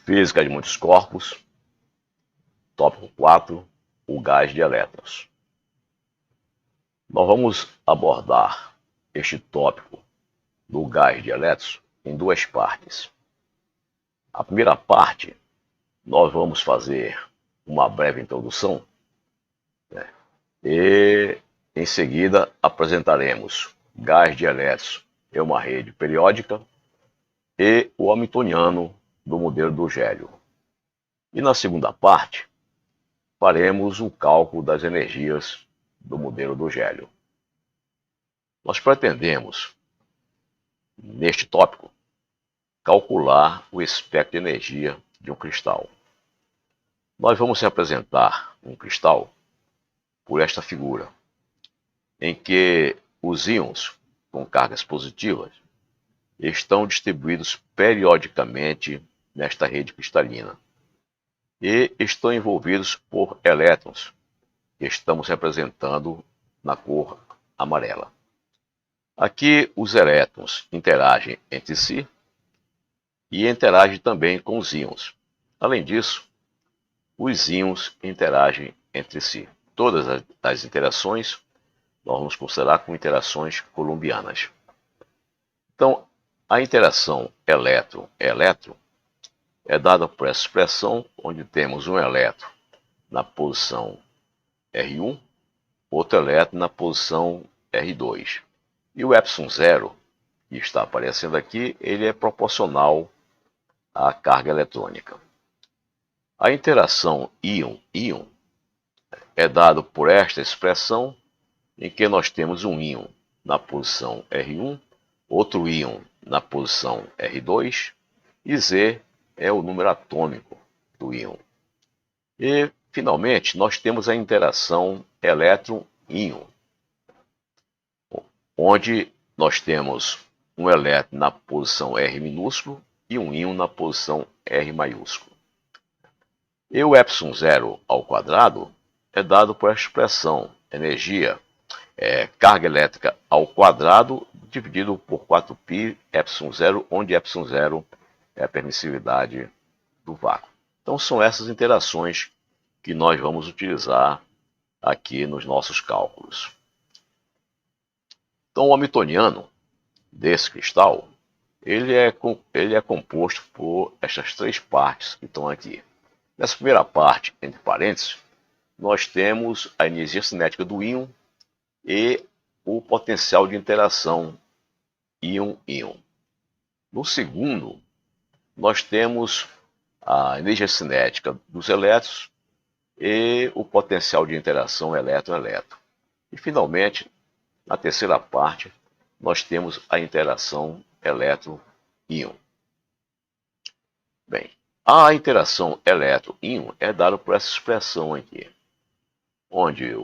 Física de muitos corpos, tópico 4, o gás de elétrons. Nós vamos abordar este tópico do gás de elétrons em duas partes. A primeira parte, nós vamos fazer uma breve introdução, né? E em seguida apresentaremos gás de elétrons em uma rede periódica e o hamiltoniano do modelo do Gélio. E na segunda parte, faremos o cálculo das energias do modelo do Gélio. Nós pretendemos, neste tópico, calcular o espectro de energia de um cristal. Nós vamos representar um cristal por esta figura, em que os íons com cargas positivas estão distribuídos periodicamente nesta rede cristalina e estão envolvidos por elétrons, que estamos representando na cor amarela. Aqui os elétrons interagem entre si e interagem também com os íons. Além disso, os íons interagem entre si. Todas as interações nós vamos considerar como interações coulombianas. Então, a interação elétron-elétron é dada por essa expressão, onde temos um elétron na posição R1, outro elétron na posição R2. E o ε0, que está aparecendo aqui, ele é proporcional à carga eletrônica. A interação íon-íon é dada por esta expressão, em que nós temos um íon na posição R1, outro íon na posição R2, e Z é o número atômico do íon. E, finalmente, nós temos a interação elétron-íon, onde nós temos um elétron na posição R minúsculo e um íon na posição R maiúsculo. E o ε0 ao quadrado é dado por esta expressão, energia, carga elétrica ao quadrado dividido por 4π ε0, onde ε0 é a permissividade do vácuo. Então são essas interações que nós vamos utilizar aqui nos nossos cálculos. Então o hamiltoniano desse cristal, ele é composto por estas três partes que estão aqui. Nessa primeira parte, entre parênteses, nós temos a energia cinética do íon e o potencial de interação íon-íon. No segundo, nós temos a energia cinética dos elétrons e o potencial de interação elétron-elétron. E, finalmente, na terceira parte, nós temos a interação elétron-íon. Bem, a interação elétron-íon é dada por essa expressão aqui, onde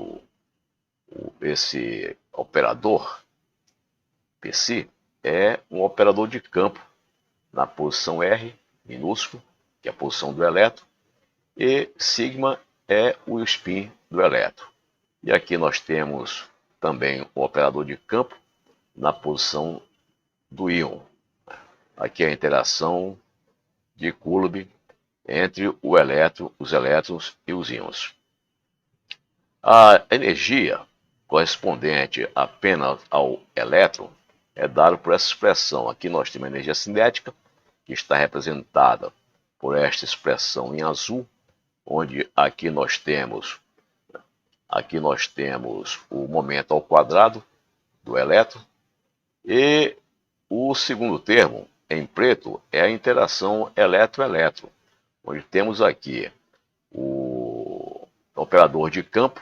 esse operador Psi é um operador de campo na posição R minúsculo, que é a posição do elétron, e sigma é o spin do elétron. E aqui nós temos também o operador de campo na posição do íon. Aqui é a interação de Coulomb entre os elétrons e os íons. A energia correspondente apenas ao elétron é dada por essa expressão. Aqui nós temos a energia cinética, que está representada por esta expressão em azul, onde aqui nós temos o momento ao quadrado do elétron, e o segundo termo, em preto, é a interação elétron-elétron, onde temos aqui o operador de campo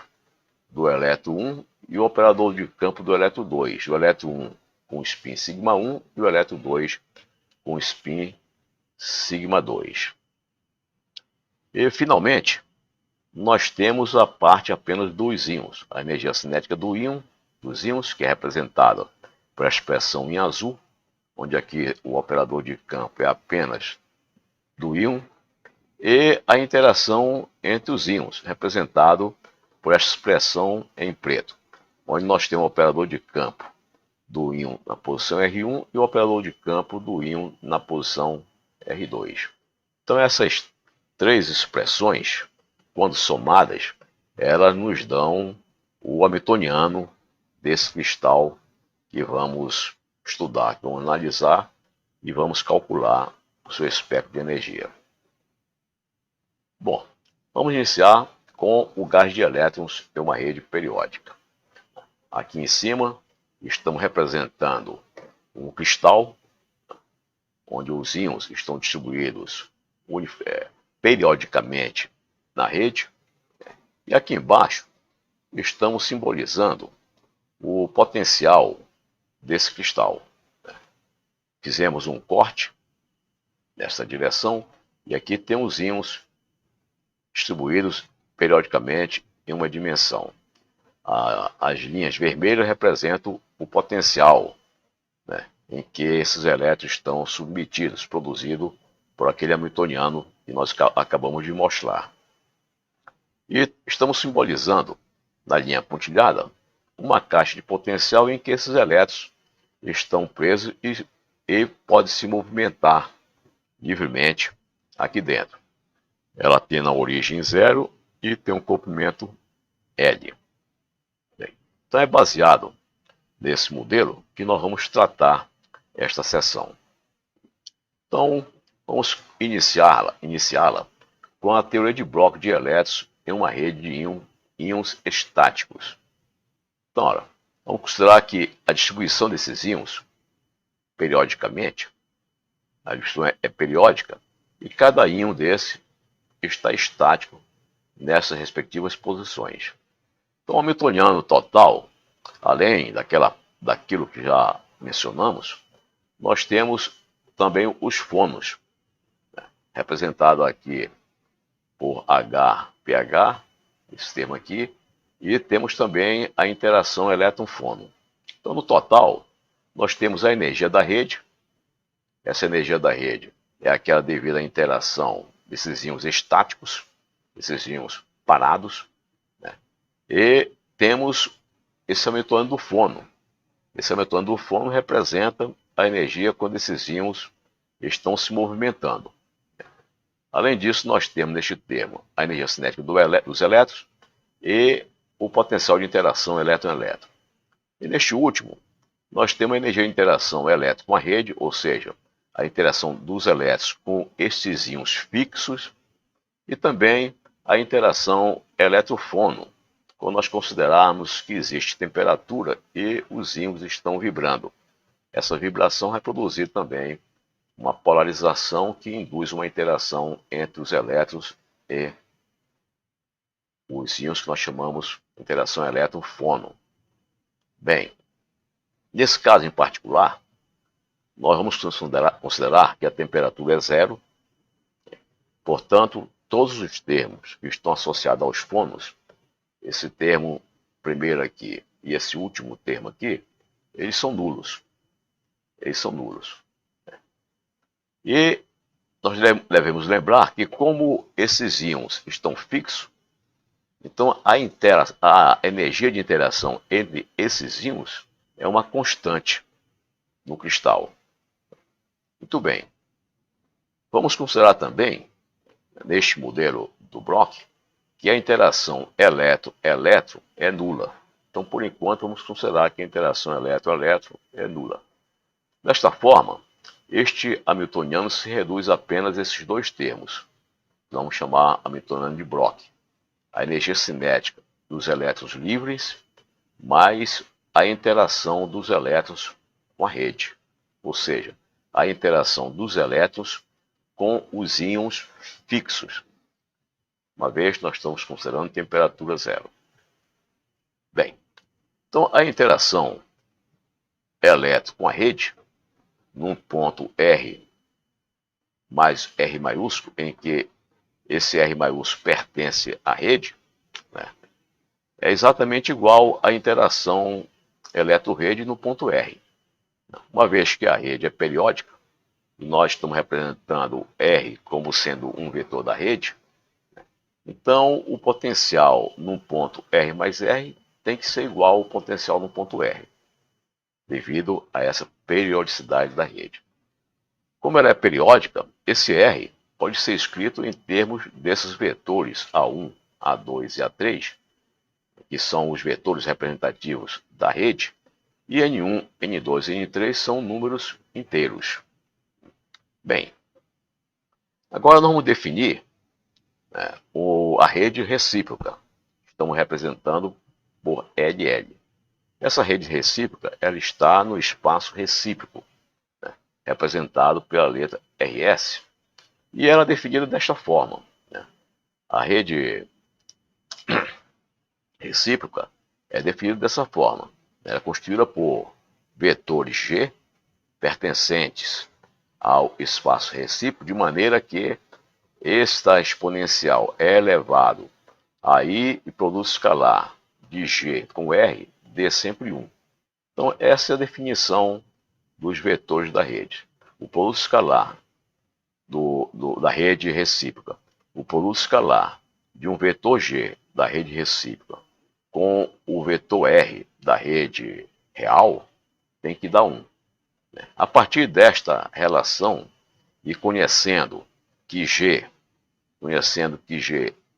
do elétron 1 e o operador de campo do elétron 2. O elétron 1 com spin sigma 1 e o elétron 2 com spin sigma 2. E, finalmente, nós temos a parte apenas dos íons, a energia cinética dos íons, que é representada por a expressão em azul, onde aqui o operador de campo é apenas do íon, e a interação entre os íons, representado por esta expressão em preto, onde nós temos o operador de campo do íon na posição R1 e o operador de campo do íon na posição R2. Então essas três expressões, quando somadas, elas nos dão o hamiltoniano desse cristal que vamos estudar, que vamos analisar e vamos calcular o seu espectro de energia. Bom, vamos iniciar com o gás de elétrons em uma rede periódica. Aqui em cima estamos representando um cristal onde os íons estão distribuídos periodicamente na rede. E aqui embaixo estamos simbolizando o potencial desse cristal. Fizemos um corte nessa direção e aqui temos íons distribuídos periodicamente em uma dimensão. As linhas vermelhas representam o potencial, né, em que esses elétrons estão submetidos, produzido por aquele hamiltoniano que nós acabamos de mostrar. E estamos simbolizando, na linha pontilhada, uma caixa de potencial em que esses elétrons estão presos e podem se movimentar livremente aqui dentro. Ela tem na origem 0 e tem um comprimento L. Então é baseado nesse modelo que nós vamos tratar esta sessão. Então vamos iniciá-la com a teoria de bloco de elétrons em uma rede de íons estáticos. Então, olha, vamos considerar que a distribuição desses íons, periodicamente, a distribuição é periódica, e cada íon desse está estático nessas respectivas posições. Então, o hamiltoniano total, além daquilo que já mencionamos, nós temos também os fônons, né, representado aqui por HPH, esse termo aqui, e temos também a interação elétron-fônon. Então, no total, nós temos a energia da rede. Essa energia da rede é aquela devida à interação desses íons estáticos, esses íons parados, né? E temos esse hamiltoniano do fônon. Esse hamiltoniano do fônon representa a energia quando esses íons estão se movimentando. Além disso, nós temos neste termo a energia cinética dos elétrons e o potencial de interação elétron-elétron. E neste último, nós temos a energia de interação elétron com a rede, ou seja, a interação dos elétrons com estes íons fixos, e também a interação elétron-fônon, quando nós considerarmos que existe temperatura e os íons estão vibrando. Essa vibração vai produzir também uma polarização que induz uma interação entre os elétrons e os íons que nós chamamos de interação elétron-fônon. Bem, nesse caso em particular, nós vamos considerar que a temperatura é 0, portanto, todos os termos que estão associados aos fônons, esse termo primeiro aqui e esse último termo aqui, eles são nulos. Eles são nulos. E nós devemos lembrar que como esses íons estão fixos, então a energia de interação entre esses íons é uma constante no cristal. Muito bem. Vamos considerar também, neste modelo do Bloch, que a interação elétron-elétron é nula. Então, por enquanto, vamos considerar que a interação elétron-elétron é nula. Desta forma, este hamiltoniano se reduz apenas a esses dois termos. Vamos chamar hamiltoniano de Bloch. A energia cinética dos elétrons livres mais a interação dos elétrons com a rede. Ou seja, a interação dos elétrons com os íons fixos, uma vez que nós estamos considerando temperatura 0. Bem, então a interação elétron com a rede, num ponto R mais R maiúsculo, em que esse R maiúsculo pertence à rede, né, é exatamente igual à interação elétron-rede no ponto R. Uma vez que a rede é periódica, e nós estamos representando R como sendo um vetor da rede, então o potencial num ponto R mais R tem que ser igual ao potencial no ponto R, devido a essa periodicidade da rede. Como ela é periódica, esse R pode ser escrito em termos desses vetores A1, A2 e A3, que são os vetores representativos da rede, e N1, N2 e N3 são números inteiros. Bem, agora nós vamos definir a rede recíproca. Estamos representando por LL. Essa rede recíproca ela está no espaço recíproco, representado pela letra RS, e ela é definida desta forma. A rede recíproca é definida dessa forma. Ela é constituída por vetores G pertencentes ao espaço recíproco, de maneira que esta exponencial é elevado a I e produto escalar de G com R dê sempre 1. Então, essa é a definição dos vetores da rede. O produto escalar da rede recíproca, o produto escalar de um vetor G da rede recíproca com o vetor R da rede real tem que dar 1. A partir desta relação e conhecendo que G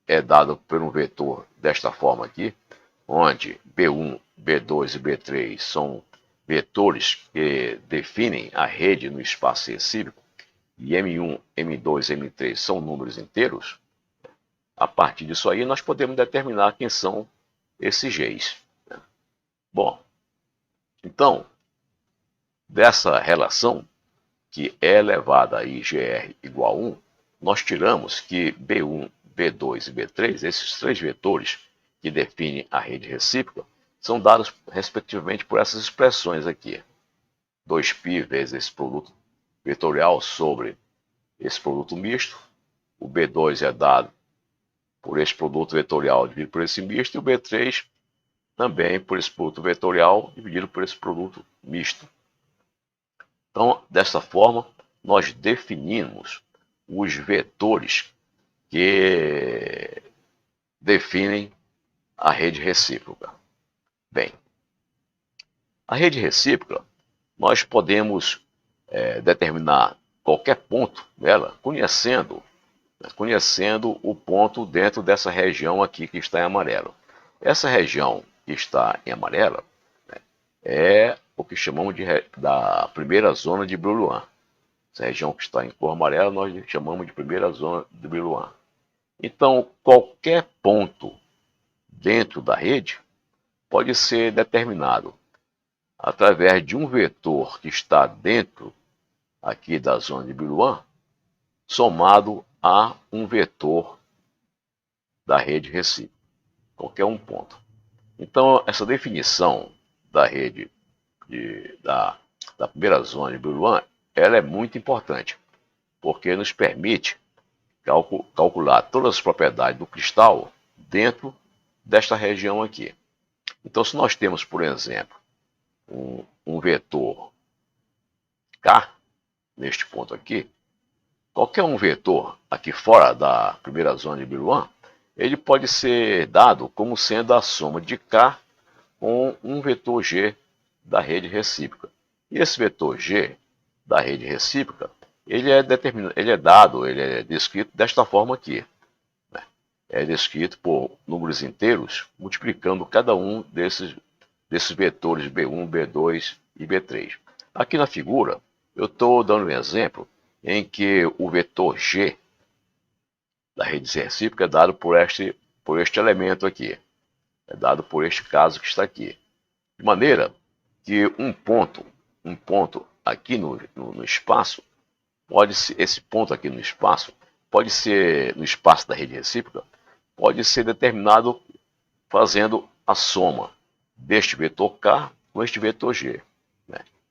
é dado por um vetor desta forma aqui, onde B1, B2 e B3 são vetores que definem a rede no espaço recíproco, e M1, M2 e M3 são números inteiros, a partir disso aí nós podemos determinar quem são esses Gs. Bom, então, dessa relação, que é elevada a IGR igual a 1, nós tiramos que B1, B2 e B3, esses três vetores que definem a rede recíproca, são dados respectivamente por essas expressões aqui. 2π vezes esse produto vetorial sobre esse produto misto. O B2 é dado por esse produto vetorial dividido por esse misto, e o B3 também por esse produto vetorial dividido por esse produto misto. Então, dessa forma, nós definimos os vetores que definem a rede recíproca. Bem, a rede recíproca, nós podemos determinar qualquer ponto dela conhecendo o ponto dentro dessa região aqui que está em amarelo. Essa região que está em amarelo é o que chamamos da primeira zona de Brillouin. Essa região que está em cor amarela nós chamamos de primeira zona de Brillouin. Então, qualquer ponto dentro da rede pode ser determinado através de um vetor que está dentro aqui da zona de Brillouin, somado a um vetor da rede recíproca, qualquer um ponto. Então, essa definição da rede da primeira zona de Brillouin, ela é muito importante, porque nos permite calcular todas as propriedades do cristal dentro desta região aqui. Então, se nós temos, por exemplo, um vetor K, neste ponto aqui, qualquer um vetor aqui fora da primeira zona de Brillouin, ele pode ser dado como sendo a soma de K com um vetor G da rede recíproca. E esse vetor G da rede recíproca, ele é descrito desta forma aqui. É descrito por números inteiros, multiplicando cada um desses vetores B1, B2 e B3. Aqui na figura, eu estou dando um exemplo em que o vetor G da rede recíproca é dado por este elemento aqui. É dado por este caso que está aqui. De maneira que um ponto aqui no espaço, esse ponto aqui no espaço, pode ser, no espaço da rede recíproca, pode ser determinado fazendo a soma deste vetor K com este vetor G.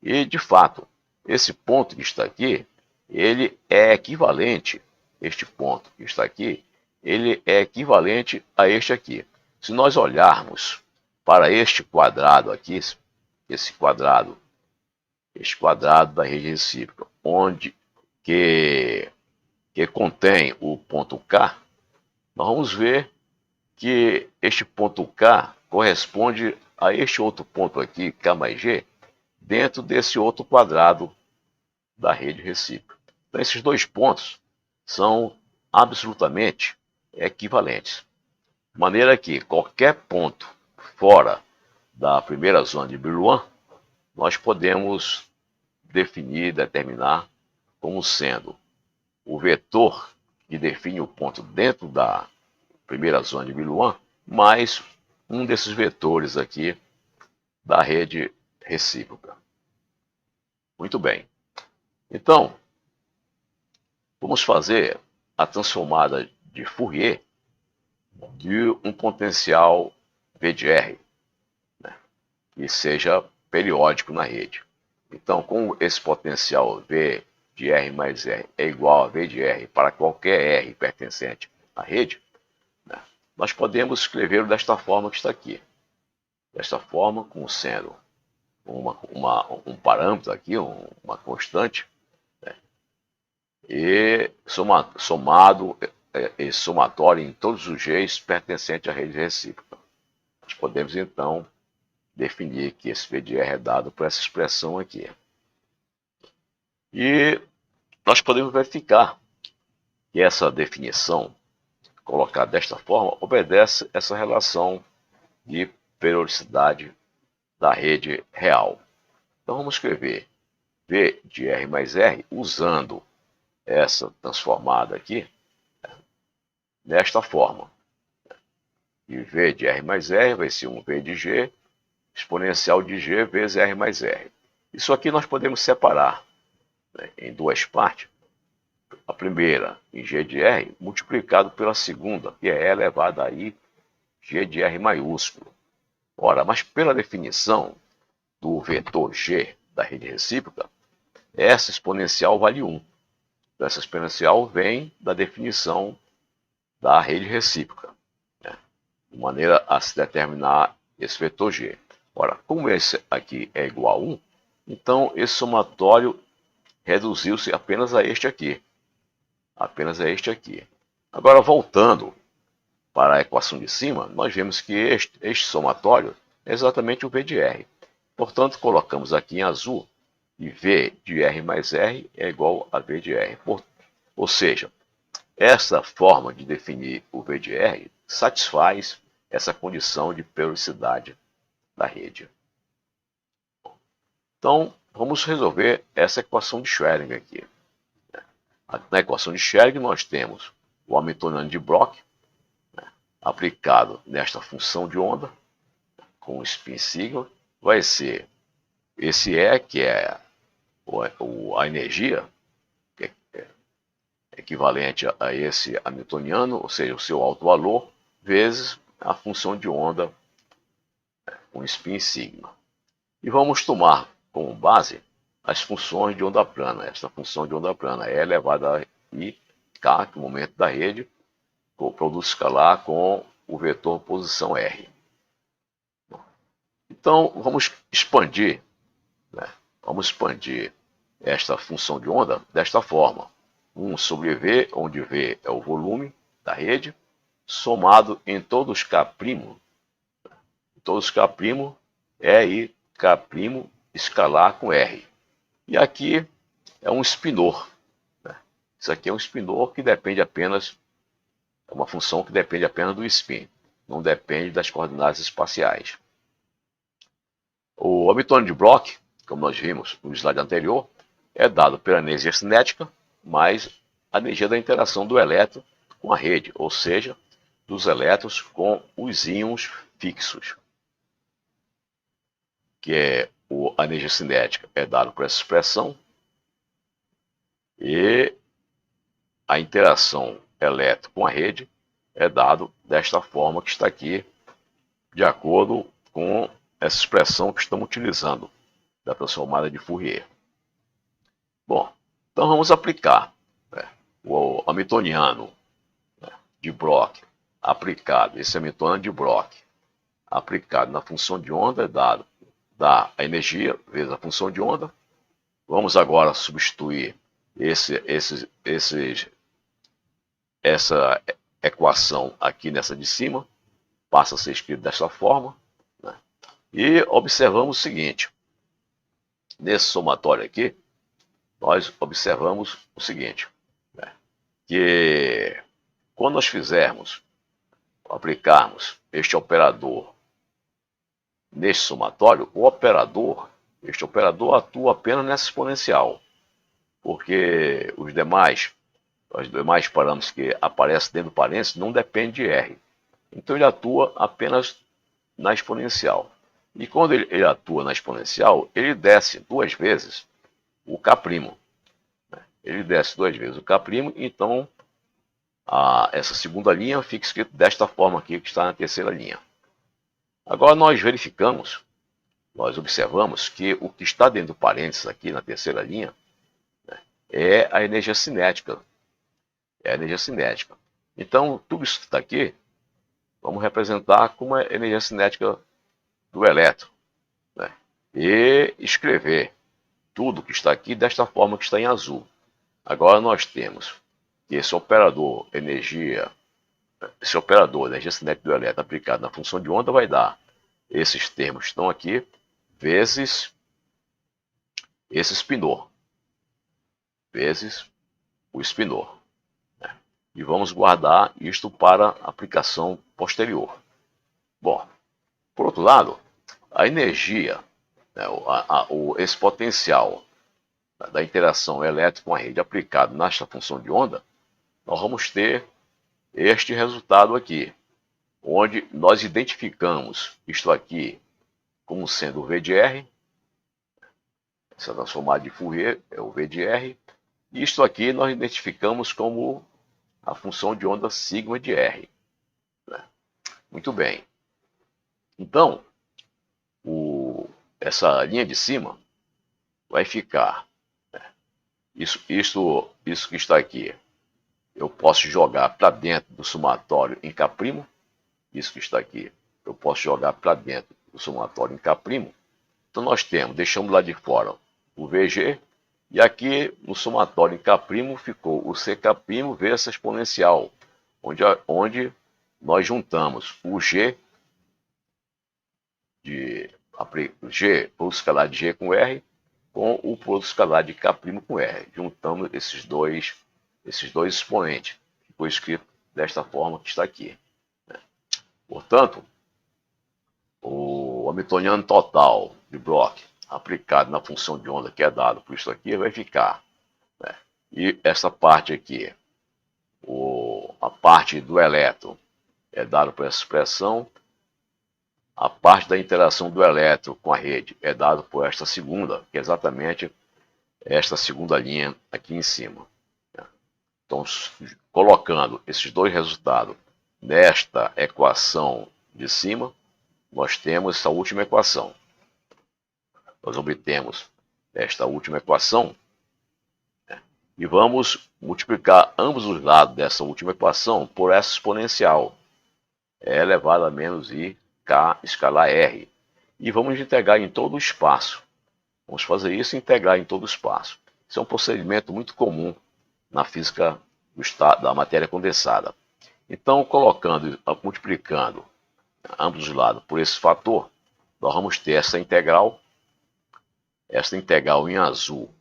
E, de fato, esse ponto que está aqui, ele é equivalente, este ponto que está aqui, ele é equivalente a este aqui. Se nós olharmos para este quadrado aqui, este quadrado da rede recíproca, que contém o ponto K, nós vamos ver que este ponto K corresponde a este outro ponto aqui, K mais G, dentro desse outro quadrado da rede recíproca. Então, esses dois pontos são absolutamente equivalentes. De maneira que qualquer ponto fora da primeira zona de Brillouin, nós podemos definir, determinar como sendo o vetor que define o ponto dentro da primeira zona de Brillouin, mais um desses vetores aqui da rede recíproca. Muito bem. Então, vamos fazer a transformada de Fourier de um potencial V de R, né, que seja periódico na rede. Então, como esse potencial V de R mais R é igual a V de R para qualquer R pertencente à rede, né, nós podemos escrevê-lo desta forma que está aqui. Desta forma, como sendo um parâmetro aqui, uma constante, né, e somado e somatório em todos os Gs pertencentes à rede recíproca. Nós podemos, então, definir que esse V de R é dado por essa expressão aqui. E nós podemos verificar que essa definição, colocada desta forma, obedece essa relação de periodicidade da rede real. Então vamos escrever V de R mais R usando essa transformada aqui, desta forma. E V de R mais R vai ser um V de G exponencial de G vezes R mais R. Isso aqui nós podemos separar, né, em duas partes. A primeira em G de R multiplicado pela segunda, que é elevado a I G de R maiúsculo. Ora, mas pela definição do vetor G da rede recíproca, essa exponencial vale 1. Então, essa exponencial vem da definição da rede recíproca, né, de maneira a se determinar esse vetor G. Ora, como esse aqui é igual a 1, então esse somatório reduziu-se apenas a este aqui. Apenas a este aqui. Agora, voltando para a equação de cima, nós vemos que este somatório é exatamente o V de R. Portanto, colocamos aqui em azul e V de R mais R é igual a V de R. Ou seja, essa forma de definir o V de R satisfaz essa condição de periodicidade da rede. Então, vamos resolver essa equação de Schrödinger aqui. Na equação de Schrödinger, nós temos o Hamiltoniano de Bloch, né, aplicado nesta função de onda, com o spin sigma, vai ser esse E, que é a energia, que é equivalente a esse Hamiltoniano, ou seja, o seu alto valor, vezes a função de onda, com spin sigma. E vamos tomar como base as funções de onda plana. Esta função de onda plana é elevada a I, K, que é o momento da rede, com o produto escalar com o vetor posição R. Então, vamos expandir, né? Vamos expandir esta função de onda desta forma. 1 sobre V, onde V é o volume da rede, somado em todos K', todos K' é I K' escalar com R. E aqui é um spinor, né? Isso aqui é um spinor que depende apenas, é uma função que depende apenas do spin, não depende das coordenadas espaciais. O Hamiltoniano de Bloch, como nós vimos no slide anterior, é dado pela energia cinética mais a energia da interação do elétron com a rede, ou seja, dos elétrons com os íons fixos, que é a energia cinética é dada por essa expressão, e a interação elétron com a rede é dado desta forma que está aqui, de acordo com essa expressão que estamos utilizando, da transformada de Fourier. Bom, então vamos aplicar, né, o Hamiltoniano, né, de Bloch aplicado, esse Hamiltoniano de Bloch aplicado na função de onda é dado da energia vezes a função de onda. Vamos agora substituir essa equação aqui nessa de cima, passa a ser escrito dessa forma, né? E observamos o seguinte, nesse somatório aqui, nós observamos o seguinte, né, que quando nós aplicarmos este operador neste somatório, este operador atua apenas nessa exponencial, porque os demais parâmetros que aparecem dentro do parênteses não dependem de R. Então ele atua apenas na exponencial. E quando ele atua na exponencial, ele desce duas vezes o K'. Ele desce duas vezes o K', então essa segunda linha fica escrito desta forma aqui, que está na terceira linha. Agora nós observamos que o que está dentro do parênteses aqui na terceira linha, né, é a energia cinética. Então, tudo isso que está aqui, vamos representar como a energia cinética do elétron, né, e escrever tudo que está aqui desta forma que está em azul. Agora nós temos que esse operador energia cinética do elétron aplicado na função de onda vai dar esses termos que estão aqui, vezes esse espinor, vezes o espinor. Né? E vamos guardar isto para aplicação posterior. Bom, por outro lado, a energia, né, esse potencial da interação elétrica com a rede aplicado nesta função de onda, nós vamos ter este resultado aqui, onde nós identificamos isto aqui como sendo o V de R, essa transformada de Fourier é o V de R, e isto aqui nós identificamos como a função de onda sigma de R. Né? Muito bem. Então, essa linha de cima vai ficar, né? Isso que está aqui, eu posso jogar para dentro do somatório em K', isso que está aqui, eu posso jogar para dentro do somatório em K'. Então nós deixamos lá de fora o VG, e aqui no somatório em K' ficou o CK' vezes essa exponencial, onde nós juntamos o G, produto escalar de G com R, com o produto escalar de K' com R. Juntamos esses dois expoentes. Ficou escrito desta forma que está aqui. Portanto, o hamiltoniano total de Bloch aplicado na função de onda que é dado por isso aqui vai ficar. Né? E essa parte aqui, a parte do elétron é dado por essa expressão. A parte da interação do elétron com a rede é dado por esta segunda, que é exatamente esta segunda linha aqui em cima. Então, colocando esses dois resultados nesta equação de cima, nós temos essa última equação. Nós obtemos esta última equação, né, e vamos multiplicar ambos os lados dessa última equação por essa exponencial, E elevado a menos I K escalar R. E vamos integrar em todo o espaço. Vamos fazer isso e integrar em todo o espaço. Isso é um procedimento muito comum na física da matéria condensada. Então, multiplicando ambos os lados por esse fator, nós vamos ter essa integral em azul.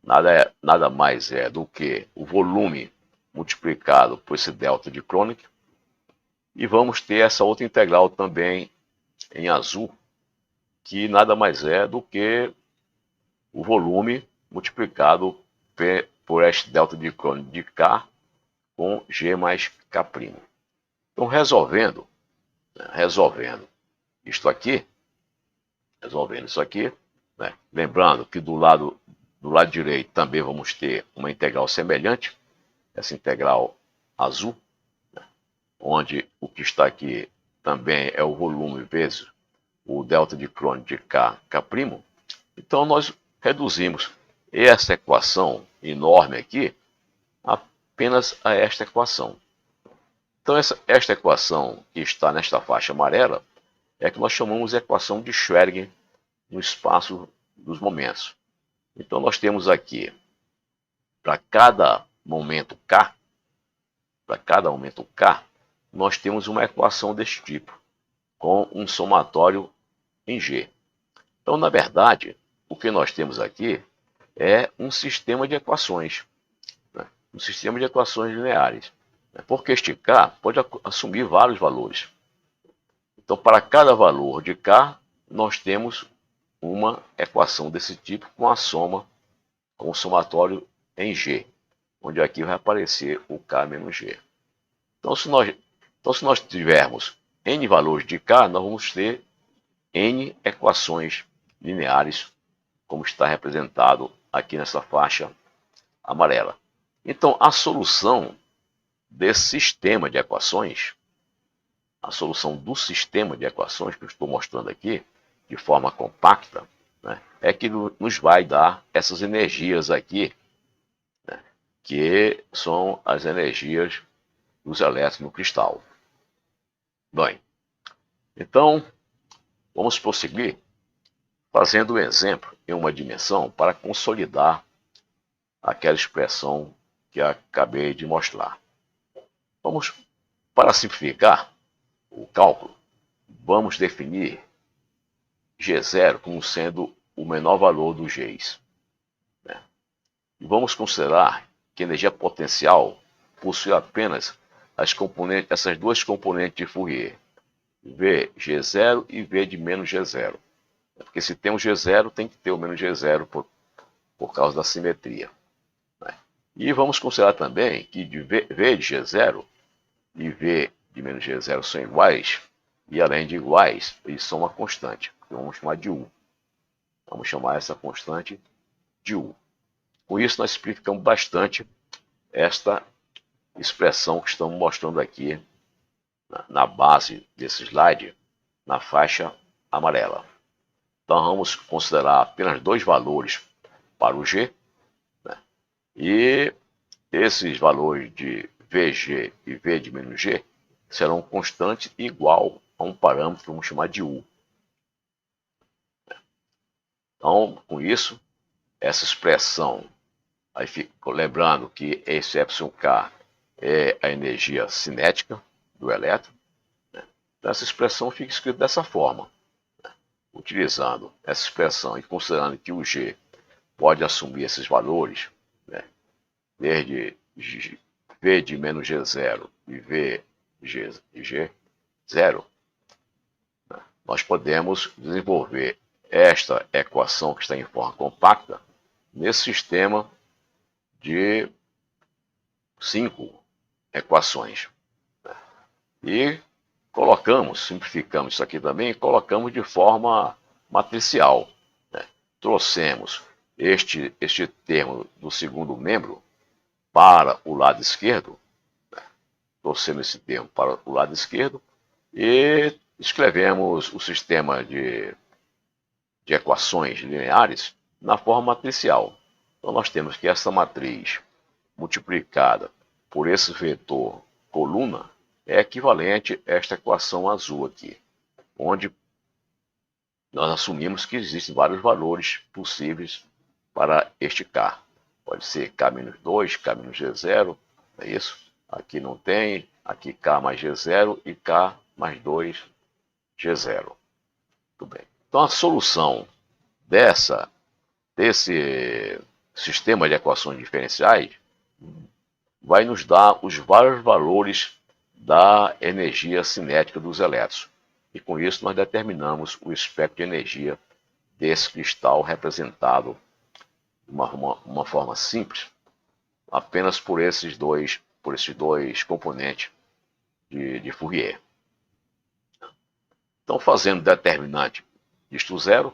Nada mais é do que o volume multiplicado por esse delta de Kronig. E vamos ter essa outra integral também em azul, que nada mais é do que o volume multiplicado por este delta de Kronig de K com G mais K'. Então, resolvendo isso aqui, né, lembrando que do lado direito também vamos ter uma integral semelhante, essa integral azul, onde o que está aqui também é o volume vezes o delta de Kronig de K'. Então, nós reduzimos essa equação enorme aqui apenas a esta equação. Então, esta equação que está nesta faixa amarela é que nós chamamos de equação de Schrödinger no espaço dos momentos. Então, nós temos aqui, para cada momento K, nós temos uma equação deste tipo, com um somatório em G. Então, na verdade, o que nós temos aqui é um sistema de equações. Né? no sistema de equações lineares, porque este K pode assumir vários valores. Então, para cada valor de K, nós temos uma equação desse tipo com a soma, com o somatório em G, onde aqui vai aparecer o K menos G. Então, se nós tivermos N valores de K, nós vamos ter N equações lineares, como está representado aqui nessa faixa amarela. Então, a solução desse sistema de equações, a solução do sistema de equações que eu estou mostrando aqui, de forma compacta, né, é que nos vai dar essas energias aqui, né, que são as energias dos elétrons no cristal. Bem, então, vamos prosseguir fazendo um exemplo em uma dimensão para consolidar aquela expressão que acabei de mostrar. Vamos, para simplificar o cálculo, vamos definir G0 como sendo o menor valor dos Gs. Né? E vamos considerar que a energia potencial possui apenas essas duas componentes de Fourier, V G0 e V de menos G0. Porque se tem um G0, tem que ter o menos G0 por causa da simetria. Né? E vamos considerar também que V de G0 e V de menos G0 são iguais, e além de iguais, eles são uma constante, que vamos chamar de U. Vamos chamar essa constante de U. Com isso, nós simplificamos bastante esta expressão que estamos mostrando aqui na base desse slide, na faixa amarela. Então, vamos considerar apenas dois valores para o G, né? E esses valores de Vg e V de menos G serão constantes igual a um parâmetro que vamos chamar de U. Então, com isso, essa expressão, aí fico lembrando que esse εk é a energia cinética do elétron, né? Então, essa expressão fica escrita dessa forma. Utilizando essa expressão e considerando que o G pode assumir esses valores, né, desde V de menos G0 e V de G0, né, nós podemos desenvolver esta equação que está em forma compacta nesse sistema de 5 equações. Né, e simplificamos isso aqui também, colocamos de forma matricial. Né? Trouxemos este termo do segundo membro para o lado esquerdo, né? Trouxemos esse termo para o lado esquerdo e escrevemos o sistema de equações lineares na forma matricial. Então nós temos que essa matriz multiplicada por esse vetor coluna é equivalente a esta equação azul aqui, onde nós assumimos que existem vários valores possíveis para este K. Pode ser K-2, K-G0, é isso? Aqui não tem, aqui K mais G0 e K mais 2 G0. Muito bem. Então a solução desse sistema de equações diferenciais vai nos dar os vários valores da energia cinética dos elétrons. E com isso nós determinamos o espectro de energia desse cristal representado de uma forma simples, apenas por esses dois componentes de Fourier. Então, fazendo determinante disto zero,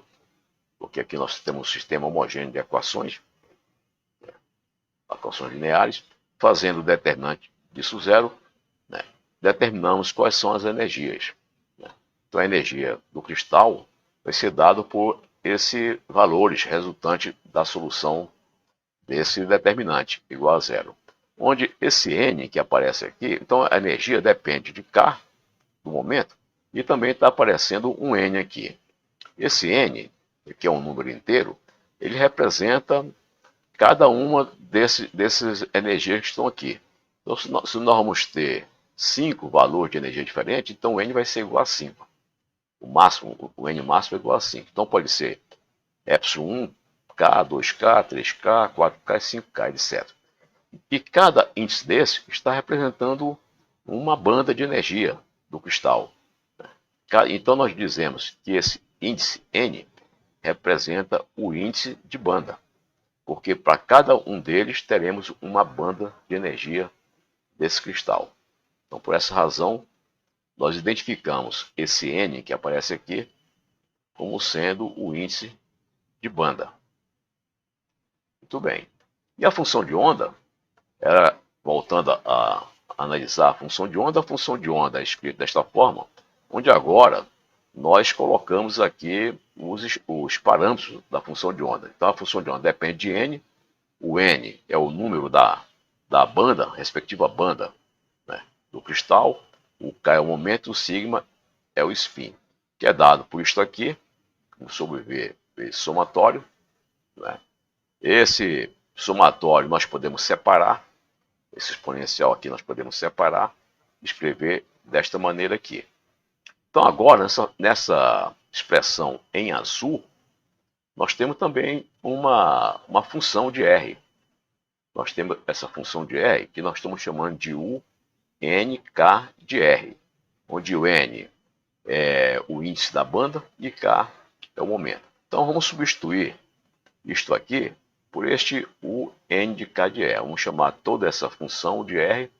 porque aqui nós temos um sistema homogêneo de equações lineares, fazendo determinante disso zero, né, determinamos quais são as energias. Né? Então, a energia do cristal vai ser dada por esses valores resultantes da solução desse determinante, igual a zero. Onde esse N que aparece aqui, então a energia depende de K, do momento, e também está aparecendo um N aqui. Esse N, que é um número inteiro, ele representa cada uma dessas energias que estão aqui. Então, se nós vamos ter 5 valores de energia diferentes, então o N vai ser igual a 5. O N máximo é igual a 5. Então pode ser ε1, K, 2K, 3K, 4K, 5K, etc. E cada índice desse está representando uma banda de energia do cristal. Então nós dizemos que esse índice N representa o índice de banda, porque para cada um deles teremos uma banda de energia desse cristal. Então, por essa razão, nós identificamos esse N que aparece aqui como sendo o índice de banda. Muito bem. E a função de onda, voltando a analisar a função de onda é escrita desta forma, onde agora nós colocamos aqui os parâmetros da função de onda. Então a função de onda depende de N, o N é o número da banda, respectiva banda, né, do cristal, o K é o momento, o sigma é o spin, que é dado por isto aqui, sobre V somatório. Né? Esse somatório nós podemos separar, esse exponencial aqui nós podemos separar, escrever desta maneira aqui. Então agora, nessa expressão em azul, nós temos também uma função de R. Nós temos essa função de R que nós estamos chamando de UNK de R, onde o N é o índice da banda e K é o momento. Então vamos substituir isto aqui por este UN de K de R. Vamos chamar toda essa função de R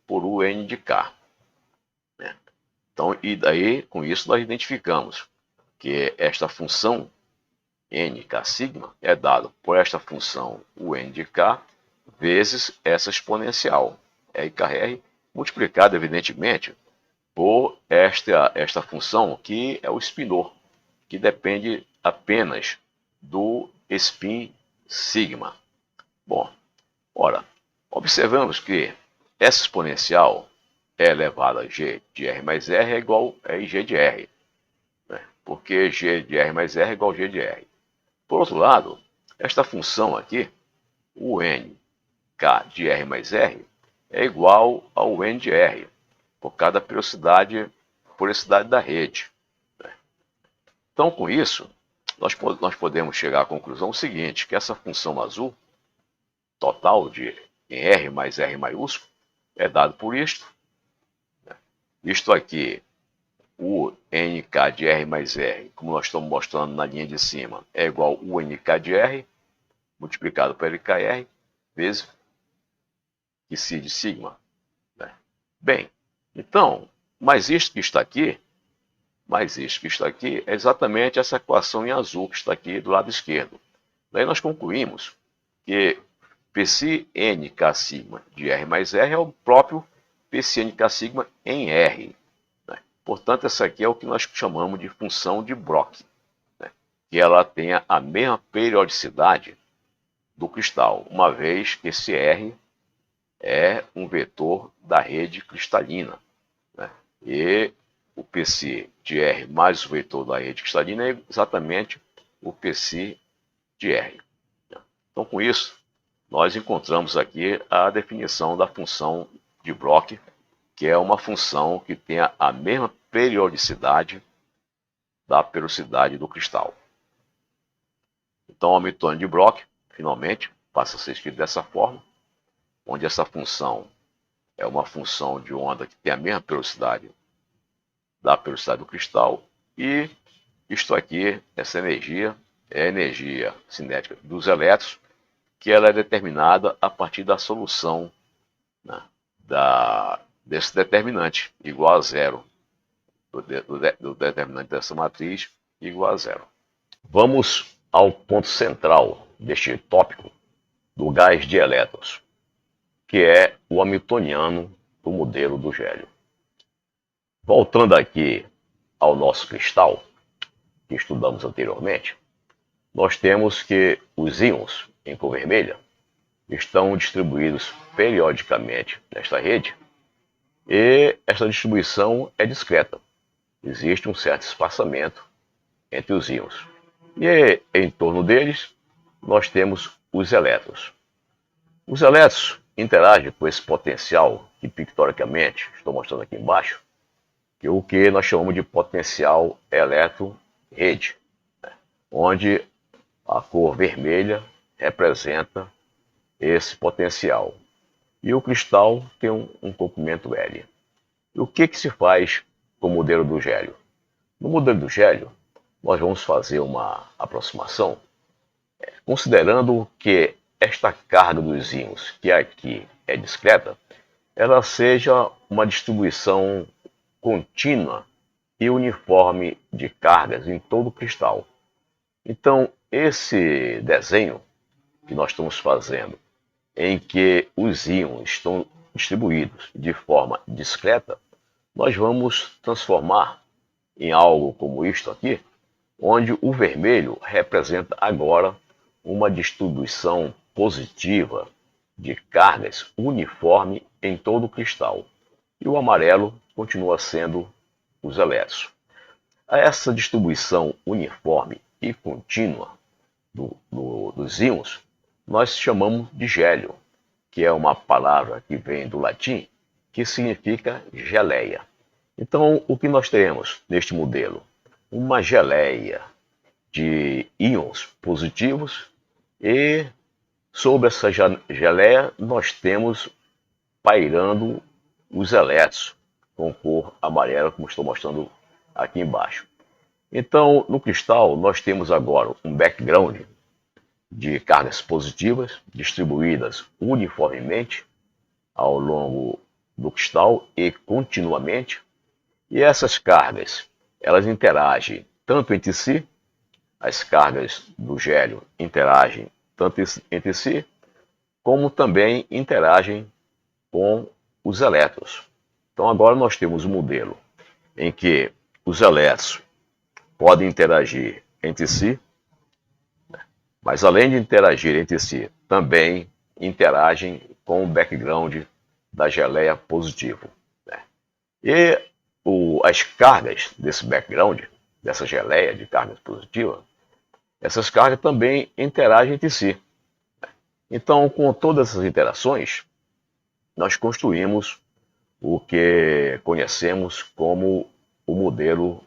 por UN de K. Então, e daí, com isso, nós identificamos que esta função nk sigma é dada por esta função UN de K vezes essa exponencial RKR, multiplicada, evidentemente, por esta função que é o spinor, que depende apenas do spin sigma. Bom, ora, observamos que essa exponencial é elevado a g de r mais r é igual a g de r, né? Porque g de r mais r é igual a g de r. Por outro lado, esta função aqui, o n k de r mais r, é igual ao n de r, por cada periodicidade da rede. Né? Então, com isso, nós podemos chegar à conclusão seguinte, que essa função azul, total de r mais r maiúsculo, é dado por isto. Isto aqui, o NK de R mais R, como nós estamos mostrando na linha de cima, é igual ao NK de R, multiplicado por LKR, vezes Psi de sigma. Né? Bem, então, mas isto que está aqui é exatamente essa equação em azul que está aqui do lado esquerdo. Daí nós concluímos que Psi NK sigma de R mais R é o próprio Psi-NK sigma em R. Né? Portanto, essa aqui é o que nós chamamos de função de Bloch, né? Que ela tenha a mesma periodicidade do cristal, uma vez que esse R é um vetor da rede cristalina. Né? E o Psi de R mais o vetor da rede cristalina é exatamente o Psi de R. Então, com isso, nós encontramos aqui a definição da função de Bloch, que é uma função que tem a mesma periodicidade da periodicidade do cristal. Então, o Hamiltoniano de Bloch, finalmente, passa a ser escrito dessa forma, onde essa função é uma função de onda que tem a mesma periodicidade da periodicidade do cristal, e isto aqui, essa energia, é a energia cinética dos elétrons, que ela é determinada a partir da solução, né, desse determinante, igual a zero, do determinante dessa matriz, igual a zero. Vamos ao ponto central deste tópico do gás de elétrons, que é o hamiltoniano do modelo do gélio. Voltando aqui ao nosso cristal, que estudamos anteriormente, nós temos que os íons em cor vermelha estão distribuídos periodicamente nesta rede, e essa distribuição é discreta. Existe um certo espaçamento entre os íons. E em torno deles, nós temos os elétrons. Os elétrons interagem com esse potencial que, pictoricamente, estou mostrando aqui embaixo, que é o que nós chamamos de potencial elétron-rede, né? Onde a cor vermelha representa esse potencial. e o cristal tem um comprimento L. E o que se faz com o modelo do gélio? No modelo do gélio, nós vamos fazer uma aproximação, considerando que esta carga dos íons, que aqui é discreta, ela seja uma distribuição contínua e uniforme de cargas em todo o cristal. Então, esse desenho que nós estamos fazendo, em que os íons estão distribuídos de forma discreta, nós vamos transformar em algo como isto aqui, onde o vermelho representa agora uma distribuição positiva de cargas uniforme em todo o cristal, e o amarelo continua sendo os elétrons. A essa distribuição uniforme e contínua dos íons, nós chamamos de gélio, que é uma palavra que vem do latim, que significa geleia. Então, o que nós temos neste modelo? Uma geleia de íons positivos, e sobre essa geleia nós temos pairando os elétrons com cor amarela, como estou mostrando aqui embaixo. Então, no cristal, nós temos agora um background de cargas positivas distribuídas uniformemente ao longo do cristal e continuamente. E essas cargas, elas interagem tanto entre si, as cargas do gélio interagem tanto entre si, como também interagem com os elétrons. Então agora nós temos um modelo em que os elétrons podem interagir entre si, mas além de interagir entre si, também interagem com o background da geleia positivo. E as cargas desse background, dessa geleia de cargas positivas, essas cargas também interagem entre si. Então, com todas essas interações, nós construímos o que conhecemos como o modelo